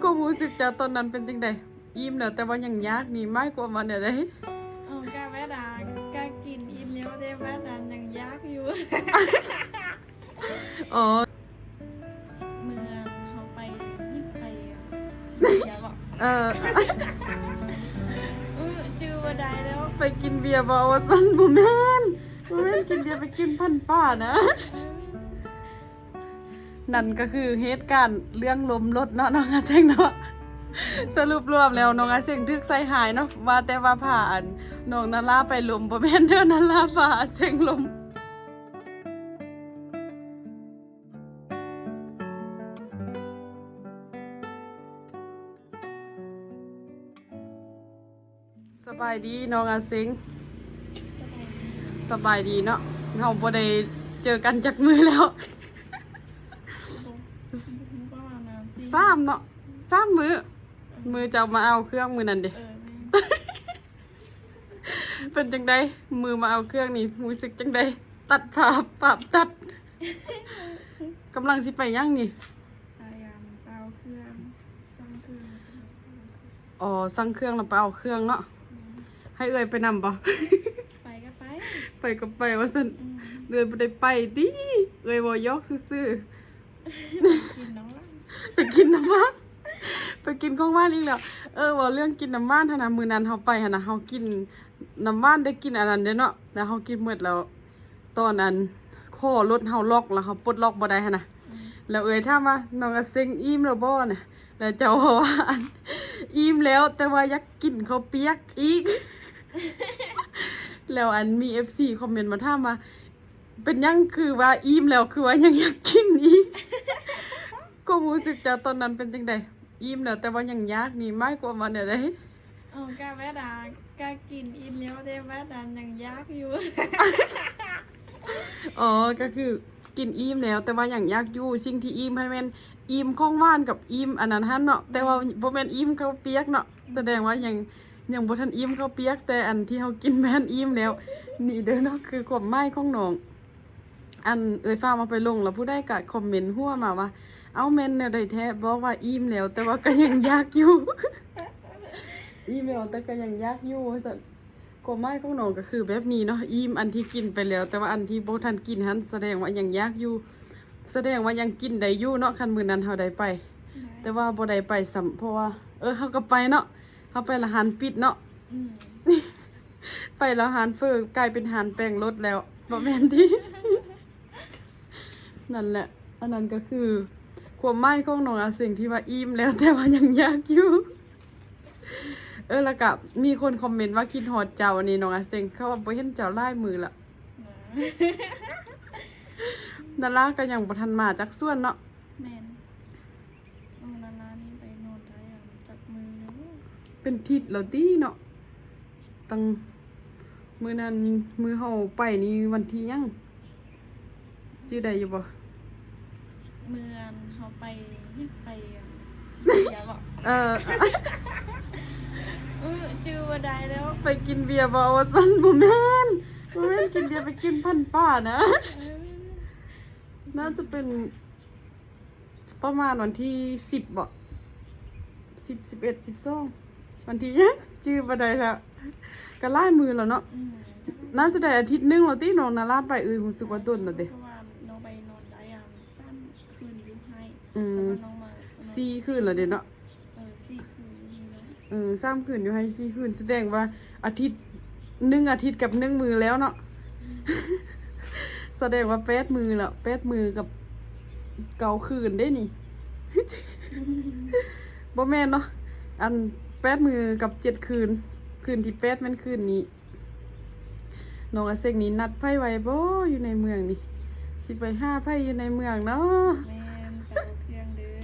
ความรู้สึกจากตอนนั้นเป็นจังไดอิ่มแล้วแต่ว่ายังยากนี่มากกว่ามันเนี่ยได้กาแม่ดากากินอิ่มแล้วได้แม่ดายังยากอยู่ อ๋อ เมื่อเขาไปอย่าบอก เออ จื้อว่าได้แล้ว ไปกินเบียร์บ่ว่าซั่นบ่แม่นกินเบียร์ไปกินพันป้านะนั่นก็คือเหตุการณ์เรื่องลมรถเนาะน้องอาเซงเนาะสรุปรวมแล้วน้องอาเซงทึกใส่หายเนาะว่าแต่ว่าผ่านน้องนาราไปลมบ่แม่นเด้อนาราผ่าอาเซงลมสบายดีน้องอาเซงสบายดีเนาะเฮาบ่ได้เจอกันจักมื้อแล้ว3เนาะ3มื้อจะมาเอาเครื่องมื้อนั้นเด้เป็นจังไดมือมาเอาเครื่องนี่รู้สึกจังไดตัดภาพปรับตัดกำลังสิไปยังนี่พยายามเอาเครื่องสั่งเครื่อง อ๋อสั่งเครื่องแล้วไปเอาเครื่องเนาะให้เอ่ยไปนำบ่ ไปก็ไป ไปก็ไปว่าซั่นเอ่ยบ่ได้ไปติเอ่ยบ่ยกซื่อ กินน้องละ ๆไปกินน้ำมันไปกินของบ้านอีกแล้วว่าเรื่องกินน้ำมันหั่นน่ะมื้อนั้นเฮาไปหั่นน่ะเฮากินน้ำมันได้กินอันนั้นเด้เนาะแล้วเฮากินหมดแล้วตอนนั้นข้อรถเฮาล็อกแล้วเฮาปลดล็อกบ่ได้หั่นน่ะแล้วเอ่ยถามว่าน้องอาเซ็งอิ่มแล้วบ่น่ะแล้วเจ้าว่าอันอิ่มแล้วแต่ว่าอยากกินข้าวเปียกอีก แล้วอันมี FC คอมเมนต์มาถามว่าเป็นยังคือว่าอิ่มแล้วคือว่ายังอยากกินอีก ก็รู้สึกจากตอนนั้นเป็นจังไดอิ่มแล้วแต่ว่ายังยากนี่มากกว่ามันเนี่ยได้ กาแม่ดากากินอิ่มแล้วได้แม่ดายังยากอยู่ อ๋อก็คือกินอิ่มแล้วแต่ว่ายังยากอยู่สิ่งที่อิ่มให้แม่นอิ่มของหวานกับอิ่มอันนั้นหั่นเนาะแต่ว่าบ่แม่นอิ่มข้าวเปียกเนาะแสดงว่ายังบ่ทันอิ่มข้าวเปียกแต่อันที่เฮากินแม่นอิ่มแล้วนี่เด้อเนาะคือความหมายของน้องอันเอ่ยฟ้ามาไปลงแล้วผู้ใดก็คอมเมนต์หัวมาว่าเอาแม่นแนวใดแท้บอกว่าอิ่มแล้วแต่ว่าก็ยังยากอยู่ อิ่มแล้วแต่ก็ยังยากอยู่ซั่นความหมายของน้องก็คือแบบนี้เนาะอิ่มอันที่กินไปแล้วแต่ว่าอันที่บ่ทันกินหันแสดงว่ายังยากอยู่แสดงว่ายังกินได้อยู่เนาะคันมื้อนั้นเฮาได้ไปแต่ว่าบ่ได้ไปซ้ำเพราะว่าเฮาก็ไปเนาะเฮาไปละหารปิดเนาะ ไปแล้วหารเฟอกลายเป็นหารแปลงรถแล้วบ่แม่นที่ นั่นแหละอันนั้นก็คือความหมายของน้องอาเซิงที่ว่าอิ่มแล้วแต่ว่ายังยากอยู่ แล้วก็มีคนคอมเมนต์ว่าคิดฮอดเจ้านี่น้องอาเซิงเขาว่าบ่เห็นเจ้าลายมือละ นาราก็ยังบ่ทันมาจักส่วนเนาะ แมนนานานี่ไปโนดได้จับมือแล้ว เป็นทิศแล้วติเนาะตั้งมื้อนั้นมื้อเฮาไปนี่วันที่ยังชื่อใดอยู่บ่ เมื่อเขาไปอย่าบอก จื้อว่าได้แล้ว ไปกินเบียร์บ่ว่าซั่นบ่แม่นกินเบียร์ไปกินพันป้านะ น่าจะเป็นประมาณวันที่10บ่10 11 12วันที่ยังชื่อบ่ได้แล้วก็ลายมือแล้วเนาะน่าจะได้อาทิตย์นึงแล้วติน้องนาราไปรู้สึกว่าต้นแล้วเด้ เพราะว่าน้องไปนอนได้สั้นคืนอยู่ให้ อืม น้องมา 4คืนแล้วเด้เนาะ 4 คืนอยู่แล้ว 3คืนอยู่ให้4คืนแสดงว่าอาทิตย์1อาทิตย์กับ1มื้อแล้วเนาะ แสดงว่า8มื้อแล้ว8มื้อกับ9คืนเด้นี่ บ่แม่นเนาะอัน8มื้อกับ7คืนคืนที่8แม่นคืนนี้น้องอาเซกนี่นัดไผไว้บ่อยู่ในเมืองนี่สิไปหาไผอยู่ในเมืองเนาะ แม่ไปเอาเครื่องเด้อ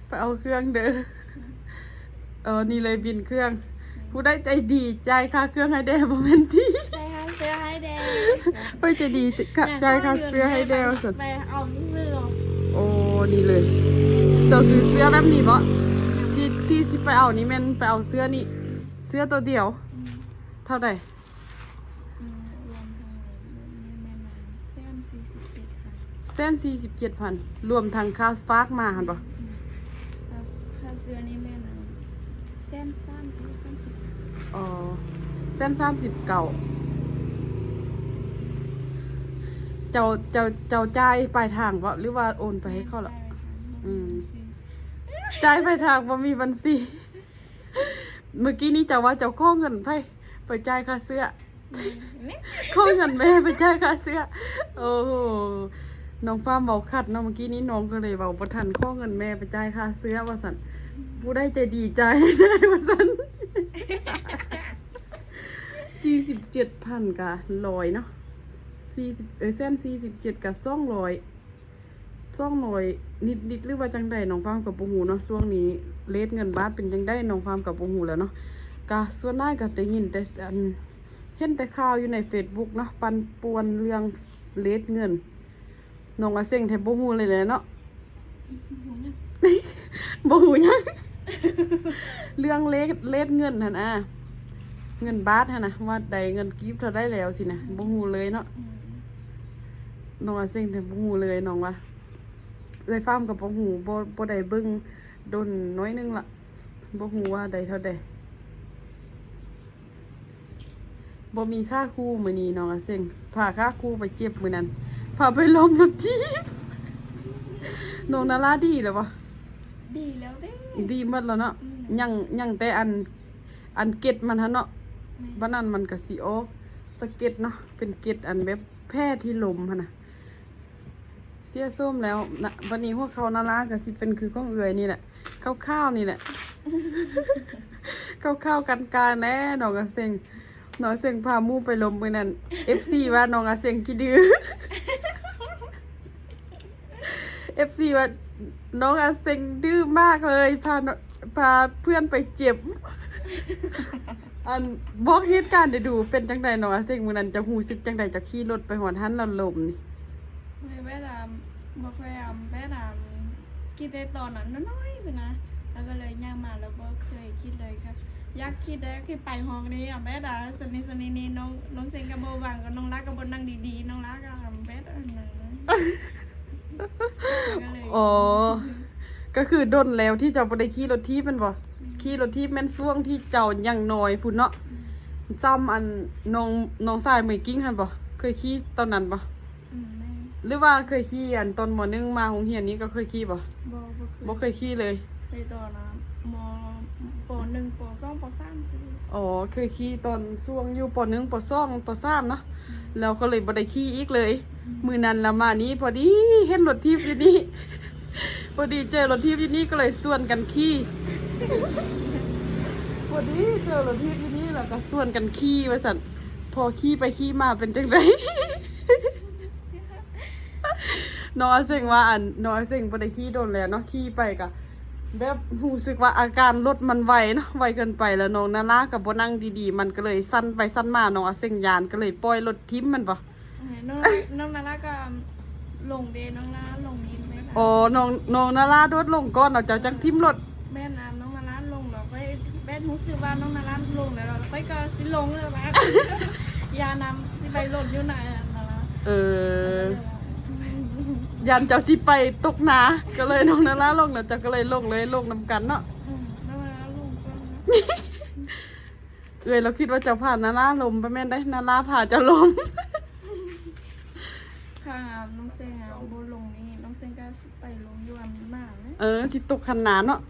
ไปเอาเครื่องเด้อนี่เลยบินเครื่อง ผู้ได้ใจดีจ่ายค่าเครื่องให้แด่บ่แม่นที่ ใจให้เสื้อให้แดง ไปใจดีจ่ายค่าเสื้อให้แด่ซั่น ไปเอาเสื้อ โอ้นี่เลยเจ้าซื้อเสื้อแบบนี้บ่ที่สิไปเอานี่แม่นไปเอาเสื้อนี่เสื้อตัวเดียวเท่าใด รวมทั้งแม่นเส้น47ค่ะ 147,000รวมทั้งค่าฝากมาหั่นบ่ ถ้า สื้อนี่แม่นแสนสามหรือ30 อ๋อเส้น30เก่าเจ้าจ่ายปลายทางบ่หรือว่าโอนไปให้เขาล่ะจ่ายปลายทางบ่มีบัญชีเมื่อกี้นี้เจ้าว่าเจ้าขอเงินไปจ่ายค่าเสื้อขอเงินแม่ไปจ่ายค่าเสื้อโอ้โหน้องฟ้าเว้าคัดเนาะเมื่อกี้นี้น้องก็เลยเว้าบ่ทันขอเงินแม่ไปจ่ายค่าเสื้อว่าซั่นผู้ใดใจดีจ่ายได้ว่าซั่น47,000กับ100เนาะเส้น47กับ200นิดหรือว่าจังได๋น้องฟาร์มกับบ่ฮู้เนาะช่วงนี้เรทเงินบาทเป็นจังได๋น้องฟาร์มกับบ่ฮู้แล้วเนาะก็ส่วนหน้ายก็ได้ยินแต่เห็นแต่ข่าวอยู่ใน Facebook เนาะปันป่วนเรื่องเรทเงินน้องอาเซ็งแทบบ่ฮู้เลยแหละเนาะบ่ฮู้หยังเรื่องเรทเงินหั่นเงินบาทหั่นน่ะว่าได้เงินกีบเท่าได้แล้วสินะบ่ฮู้เลยเนาะน้องอาเซ็งแต่บ่ฮู้เลยน้องว่าเลยฟาร์มกับบ่ฮู้บ่ได้เบิ่งดนน้อยนึงล่ะบ่ฮู้ว่าได้เท่าใดบ่มีค่าครูมื้อนี้น้องอาเซ็งพาค่าครูไปเจ็บมื้อนั้นพาไปล้มรถจี๊บน้องนาราดีแล้วบ่ ดีแล้วเด้ ดีหมดแล้วเนาะยังแต่อันเกตมันหั่นเนาะบัดนั้นมันก็สิออกสะเก็ดเนาะเป็นเกตอันแบบแพร่ที่ลมหั่นน่ะเสียส้มแล้วนะวันนี้พวกเขานาราก็สิเป็นคือของเอื่อยนี่แหละข้าวๆนี่แหละข้าวๆกันแน่น้องอาเซ็งพาหมู่ไปลมมื้อนั้น FC ว่าน้องอาเซ็งขี้ดื้อ FC ว่าน้องอาเซ็งดื้อมากเลยพาเพื่อนไปเจ็บ อันบอกเหตุการณ์ได้ดูเป็นจังใดน้องอาเซ็งมื้อนั้นจะฮู้สึกจังใดจะขี่รถไปฮอดหันแล้วลมนี่ แม่ดามบอกแม่ดามคิดได้ตอนนั้นน้อยๆสินะแล้วก็เลยย่างมาแล้วก็เคยคิดเลยครับอยากคิดได้คือไปห้องนี้แม่ดาสนิทนี่น้องเซงกับโบวังกับน้องรักกับบนนั่งดีๆน้องรักกับแม่ดาก็เลย อ๋อก็คือดนแล้วที่เจ้าบ่ได้ขี่รถทีบแม่นบ่ขี่รถทีบแม่นช่วงที่เจ้ายังน้อยพุ่นเนาะจำอันน้องชายเหมยกิ้งหั่นบ่เคยขี่ตอนนั้นบ่ แม่ หรือว่าเคยขี่อันตอนม.1มาโรงเรียนนี้ก็เคยขี่บ่ บ่ เคยขี่เลย ไปตอนนะมป.1 ป.2 ป.3สิ อ๋อเคยขี่ตอนช่วงอยู่ป.1 ป.2 ป.3เนาะแล้วก็เลยบ่ได้ขี่อีกเลยมื้อนั้นละมานี้พอดีเห็นรถทีบอยู่นี่ พอดีเจอรถทีบอยู่นี่ก็เลยส่วนกันขี่ พอดีเจอรถทีบอยู่นี่แล้วก็ส่วนกันขี่ว่าซั่นพอขี่ไปขี่มาเป็นจังได น้องอาเซ็งว่าน้องอาเซ็งบ่ได้ขี่โดนแล้วเนาะขี่ไปก็แบบรู้สึกว่าอาการรถมันไวเนาะไวเกินไปแล้วน้องนาราก็บ่นั่งดีๆมันก็เลยสั่นไปสั่นมาน้องอาเซ็งยานก็เลยปล่อยรถทิ่มมันบ่ น้องนาราก็ลงเดน้องนาราลงยินไหมคะ อ๋อน้องนาราโดดลงก่อนแล้วเจ้าจังทิ่มรถ แม่น้ำน้องนาราลงเราไปแม่รู้สึกว่าน้องนาราลงแล้วเราไปก็สิลงเลยว่ายานำสิไปหล่นอยู่ไหนนารา เออยันเจ้าสิไปตกนาก็เลยน้องนาราลงแล้วเจ้าก็เลยลงนำกันเนาะ น้องนาราลงก่อน เราคิดว่าเจ้าผ่านนาราลมไปแม่นได้นาราผ่าเจ้าลม ค่ะน้องเซงโบลงนี่น้องเซงก็ไปลงอยู่อันหน้าเลย สิตกคันนาเนาะ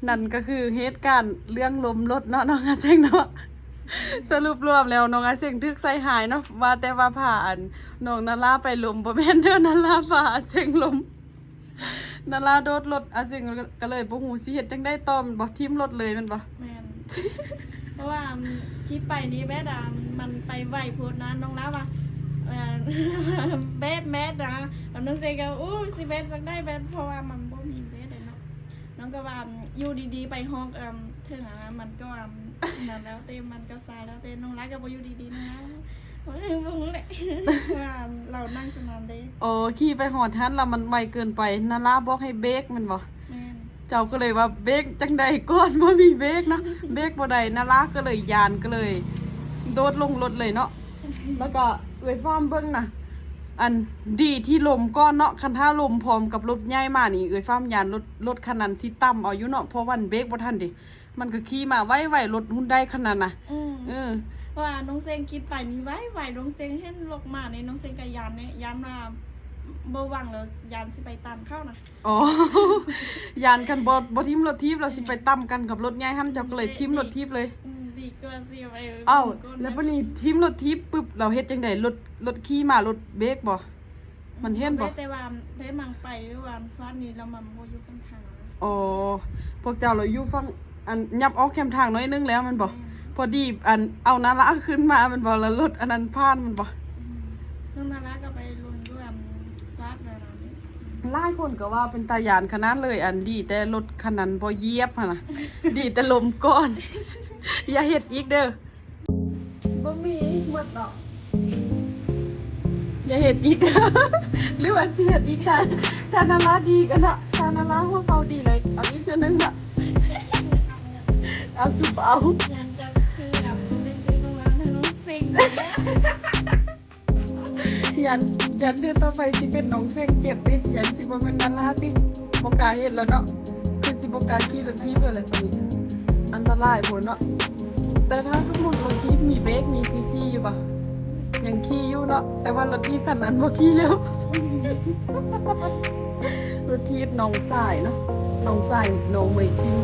นั่นก็คือเหตุการณ์เรื่องลมรถเนาะน้องอาเซ็งเนาะ สรุปรวมแล้วน้องอาเซ็งทึกใส่หายเนาะว่าแต่ว่าผ่าน้องนาราไปลมบ่แม่นเด้อนาราผ่าอาเซ็งลม นาราโดดรถอาเซ็งก็เลยบ่ฮู้สิเฮ็ดจังได้ต่อมันบ่ทิ่มรถเลยแม่นบ่ แม่นเพราะว่าคลิปไปนี้แม่ดามันไปไหวโพดนะน้องนาว่าเบสแมสนะแล้วน้องเซก็อู้สิเบสสักได้เบสเพราะว่ามันบ่มีเบสเลยเนาะน้องก็ว่าอยู่ดีๆไปฮอกถึงมันก็นั่นแล้วเต้มันก็สายแล้วเต้น้องรักก็บ่อยู่ดีๆนะบ่รู้แหละว่าเรานั่งสนานเด้ อ๋อขี่ไปหอดทันแล้วมันไวเกินไปนาราบอกให้เบรกแม่นบ่ แม่น เจ้าก็เลยว่าเบรกจังใดก่อนบ่มีเบรกเนาะเบรกบ่ได้นาราก็เลยยานก็เลยโดดลงรถเลยเนาะแล้วก็เอ้ยฟาร์มเบิ่งน่ะ อันดีที่ลมก้อนเนาะคันถ้าลมพร้อมกับรถใหญ่มานี่เอ้ยฟ้ามยานรถคันนั้นสิต่ำเอาอยู่เนาะเพราะวันเบรกบ่ทันดิมันก็ขี่มาไว้รถหุ่นได้ขนาดน่ะว่าน้องเซงคิดไปมีไว้น้องเซงเห็นลกมาในน้องเซงกับยานเนี่ยยานมาบ่วังแล้วยานสิไปตามเข้านะอ๋อ ยานกันบ่ทิ่มรถทิพย์เราสิไปต่ำกันกับรถใหญ่หั่นเจ้าก็เลยทิ่มรถทิพย์เลยดีกว่าสิไปอ้าวแล้วบัดนี้ทิ่มรถทิพย์ปึ๊บเราเฮ็ดจังได๋รถขี่มารถเบรกบ่มันเห็นบ่แต่ว่าเด้มังไปว่าฟ้านี้เรามันบ่อยู่กันทางอ๋อพวกเจ้าเราอยู่ฝั่งอันยับออกแคมทางน้อยนึงแล้วมันบ่พอดีอันเอานาละขึ้นมามันบ่แล้วรถอันนั้นผ่านมันบ่น้องนาละก็ไปลุ้นด้วยวัดแล้วนี่หลายคนก็ว่าเป็นตายานขนาดเลยอันดีแต่รถคันนั้นบ่เหยียบหั่นน่ะ ดีแต่ลมก่อน อย่าเฮ็ดอีกเด้อบ่มีหมดดอกอย่าเฮ็ดอีก หรือว่าสิเฮ็ดอีกค่ะถ้านาละดีกันเนาะถ้านาละพวกเขาดีเลยเอาอีกเทื่อนึงน่ะเอาจุบเอายันจะคือแบบเป็นคือประมาณน้องเซ็งยันเดือนต่อไปสิเป็นน้องเซ็งเจ็บดิยันสิบ่เป็นนาราติบ่กล้าเฮ็ดแล้วเนาะคือสิบ่กล้าขี่รถทีบอะไรแบบนี้อันตรายพุ่นเนาะแต่ถ้าสมมุติรถทีบมีเบรกมีซีอยู่ป่ะยังขี่อยู่เนาะแต่ว่ารถทีบคันนั้นบ่ขี่แล้ว รถทีบน้องสายเนาะน้องสายน้องไม่ขี่